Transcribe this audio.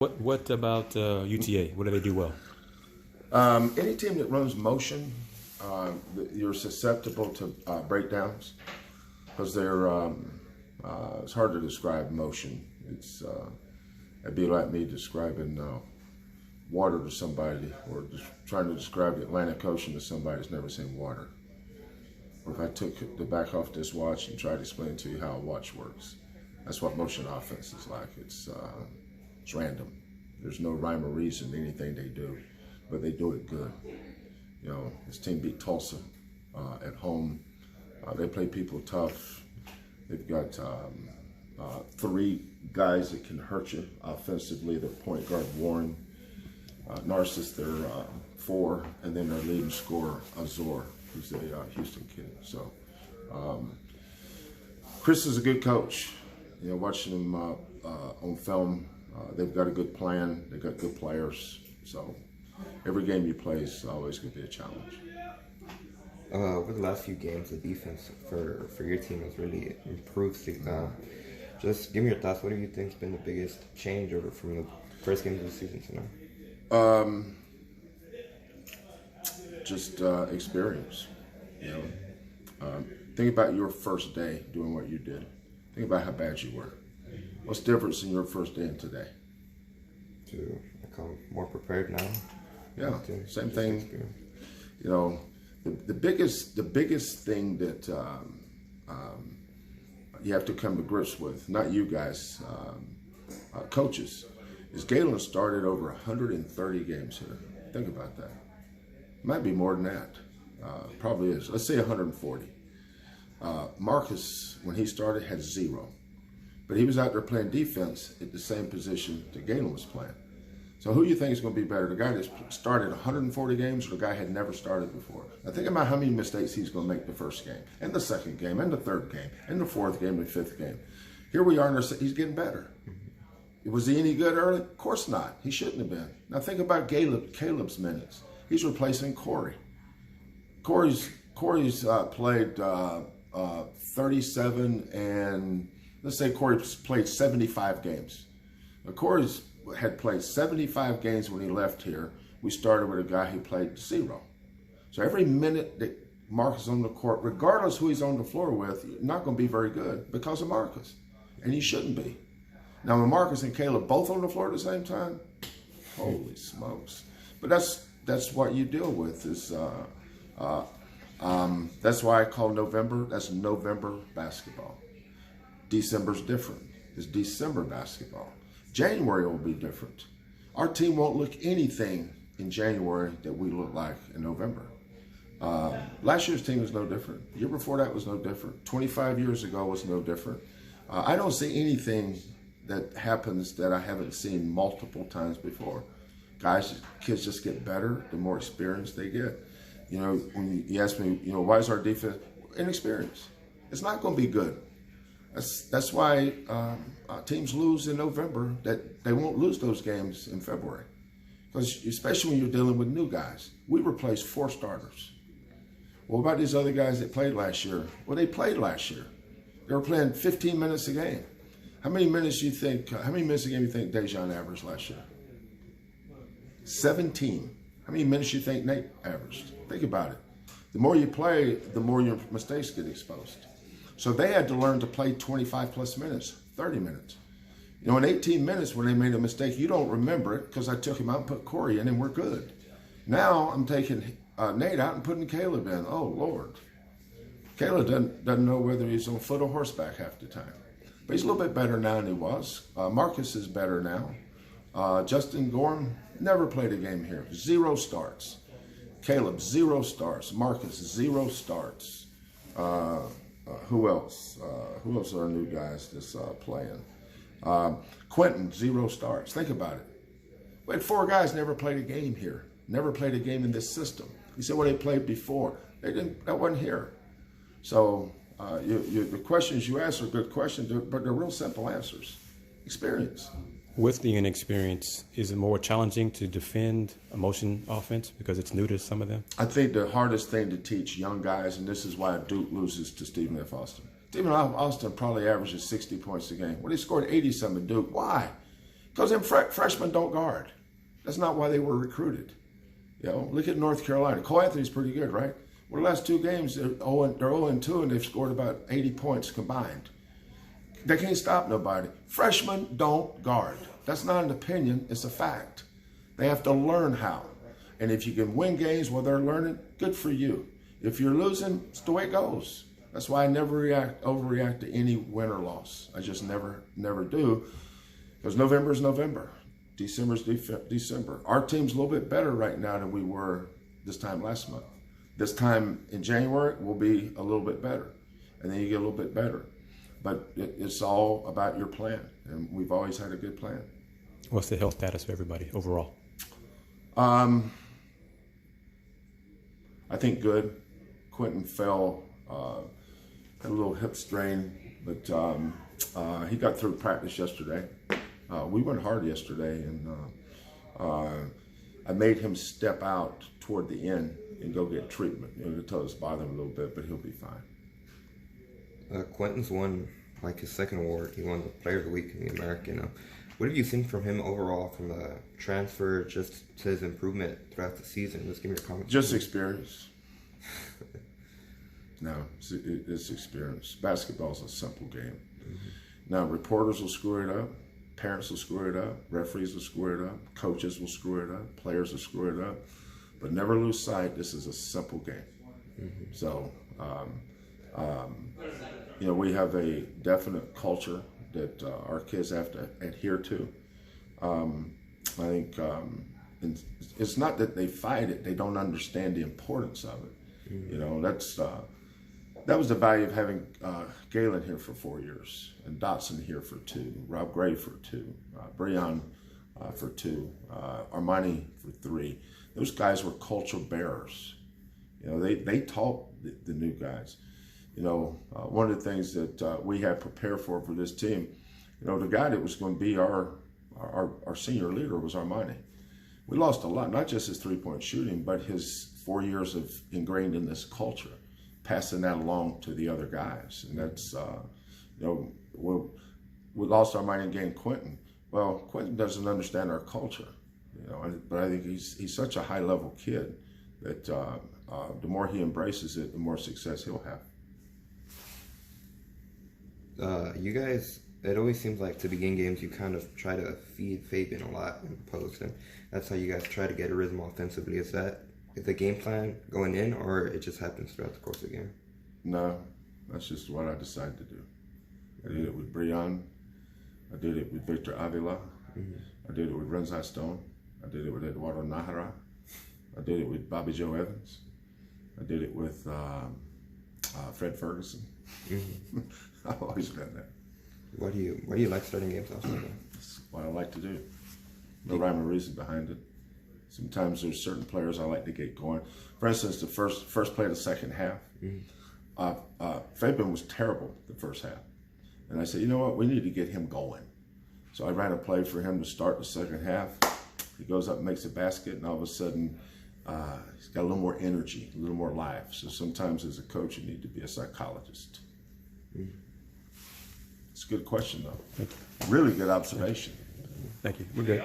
What about UTA? What do they do well? Any team that runs motion, you're susceptible to breakdowns because it's hard to describe motion. It'd be like me describing water to somebody, or just trying to describe the Atlantic Ocean to somebody that's never seen water. Or if I took the back off this watch and tried to explain to you how a watch works. That's what motion offense is like. It's random. There's no rhyme or reason to anything they do, but they do it good. You know, this team beat Tulsa at home. They play people tough. They've got three guys that can hurt you offensively. Their point guard, Warren. Narcissus, their four, and then their leading scorer, Azor, who's a Houston kid. So Chris is a good coach. You know, watching him on film, they've got a good plan. They've got good players. So every game you play is always going to be a challenge. Over the last few games, the defense for your team has really improved. Just give me your thoughts. What do you think has been the biggest change over from the first game of the season to now? Just experience. You know, think about your first day doing what you did. Think about how bad you were. What's the difference in your first day and today? To become more prepared now. Yeah, same thing. You know, the biggest thing that you have to come to grips with, not you guys, coaches, is Galen started over 130 games here. Think about that. Might be more than that. Probably is. Let's say 140. Marcus, when he started, had 0. But he was out there playing defense at the same position that Galen was playing. So who do you think is going to be better? The guy that started 140 games or the guy had never started before? Now think about how many mistakes he's going to make the first game, and the second game, and the third game, and the fourth game, and the fifth game. Here we are, he's getting better. Was he any good early? Of course not. He shouldn't have been. Now think about Caleb's minutes. He's replacing Corey. Corey's played 37 and let's say Corey played 75 games. Now, Corey's had played 75 games when he left here. We started with a guy who played 0. So every minute that Marcus is on the court, regardless who he's on the floor with, you're not going to be very good because of Marcus. And he shouldn't be. Now, when Marcus and Caleb both on the floor at the same time, holy smokes. But that's what you deal with. That's why I call November, that's November basketball. December's different. It's December basketball. January will be different. Our team won't look anything in January that we look like in November. Last year's team was no different. The year before that was no different. 25 years ago was no different. I don't see anything that happens that I haven't seen multiple times before. Kids just get better the more experience they get. You know, when you ask me, you know, why is our defense inexperienced? It's not going to be good. That's why teams lose in November, that they won't lose those games in February. Because especially when you're dealing with new guys. We replaced 4 starters. What about these other guys that played last year? Well, they played last year. They were playing 15 minutes a game. How many minutes a game do you think Dejan averaged last year? 17. How many minutes do you think Nate averaged? Think about it. The more you play, the more your mistakes get exposed. So they had to learn to play 25 plus minutes, 30 minutes. You know, in 18 minutes when they made a mistake, you don't remember it because I took him out and put Corey in and we're good. Now I'm taking Nate out and putting Caleb in. Oh, Lord. Caleb doesn't know whether he's on foot or horseback half the time. But he's a little bit better now than he was. Marcus is better now. Justin Gorham never played a game here. 0 starts. Caleb, 0 starts. Marcus, 0 starts. Who else? Who else are our new guys that's playing? Quentin, 0 starts. Think about it. We had 4 guys never played a game here. Never played a game in this system. You said, well, they played before. They didn't. That wasn't here. So the questions you ask are good questions, but they're real simple answers. Experience. With the inexperience, is it more challenging to defend a motion offense because it's new to some of them? I think the hardest thing to teach young guys, and this is why Duke loses to Stephen F. Austin. Stephen F. Austin probably averages 60 points a game. Well, he scored 80-something at Duke. Why? Because them freshmen don't guard. That's not why they were recruited. You know, look at North Carolina. Cole Anthony's pretty good, right? Well, the last 2 games, they're 0-2, and they've scored about 80 points combined. They can't stop nobody. Freshmen don't guard. That's not an opinion, it's a fact. They have to learn how. And if you can win games while they're learning, good for you. If you're losing, it's the way it goes. That's why I never overreact to any win or loss. I just never do. Because November is November. December's December. Our team's a little bit better right now than we were this time last month. This time in January, we'll be a little bit better. And then you get a little bit better. But it's all about your plan. And we've always had a good plan. What's the health status for everybody overall? I think good. Quentin fell, had a little hip strain, but he got through practice yesterday. We went hard yesterday, and I made him step out toward the end and go get treatment. You know, until it's bothering him a little bit, but he'll be fine. Quentin's won like his second award. He won the Player of the Week in the American. What have you seen from him overall, from the transfer just to his improvement throughout the season? Just give me your comments. Just experience. No, it's experience. Basketball's a simple game. Mm-hmm. Now, reporters will screw it up. Parents will screw it up. Referees will screw it up. Coaches will screw it up. Players will screw it up. But never lose sight, this is a simple game. Mm-hmm. So, you know, we have a definite culture that our kids have to adhere to. I think it's not that they fight it, they don't understand the importance of it. Mm-hmm. You know, that was the value of having Galen here for 4 years, and Dotson here for 2, Rob Gray for 2, Breon for 2, Armani for 3. Those guys were culture bearers. You know, they taught the new guys. You know, one of the things that we had prepared for this team, you know, the guy that was going to be our senior leader was Armani. We lost a lot, not just his 3-point shooting, but his 4 years of ingrained in this culture, passing that along to the other guys. And that's, you know, we lost Armani and gained Quentin. Well, Quentin doesn't understand our culture, you know, but I think he's such a high-level kid that the more he embraces it, the more success he'll have. You guys, it always seems like to begin games, you kind of try to feed Fabian a lot in the post, and that's how you guys try to get a rhythm offensively. Is the game plan going in, or it just happens throughout the course of the game? No, that's just what I decided to do. I did it with Breon. I did it with Victor Avila. Mm-hmm. I did it with Renzai Stone. I did it with Eduardo Nahara. I did it with Bobby Joe Evans. I did it with Fred Ferguson. Mm-hmm. I've always done that. Why do you like starting games off like that? That's what I like to do. No rhyme or reason behind it. Sometimes there's certain players I like to get going. For instance, the first play of the second half, Fabian was terrible the first half. And I said, you know what, we need to get him going. So I ran a play for him to start the second half. He goes up and makes a basket, and all of a sudden, he's got a little more energy, a little more life. So sometimes as a coach, you need to be a psychologist. It's a good question, though. Really good observation. Thank you. We're good.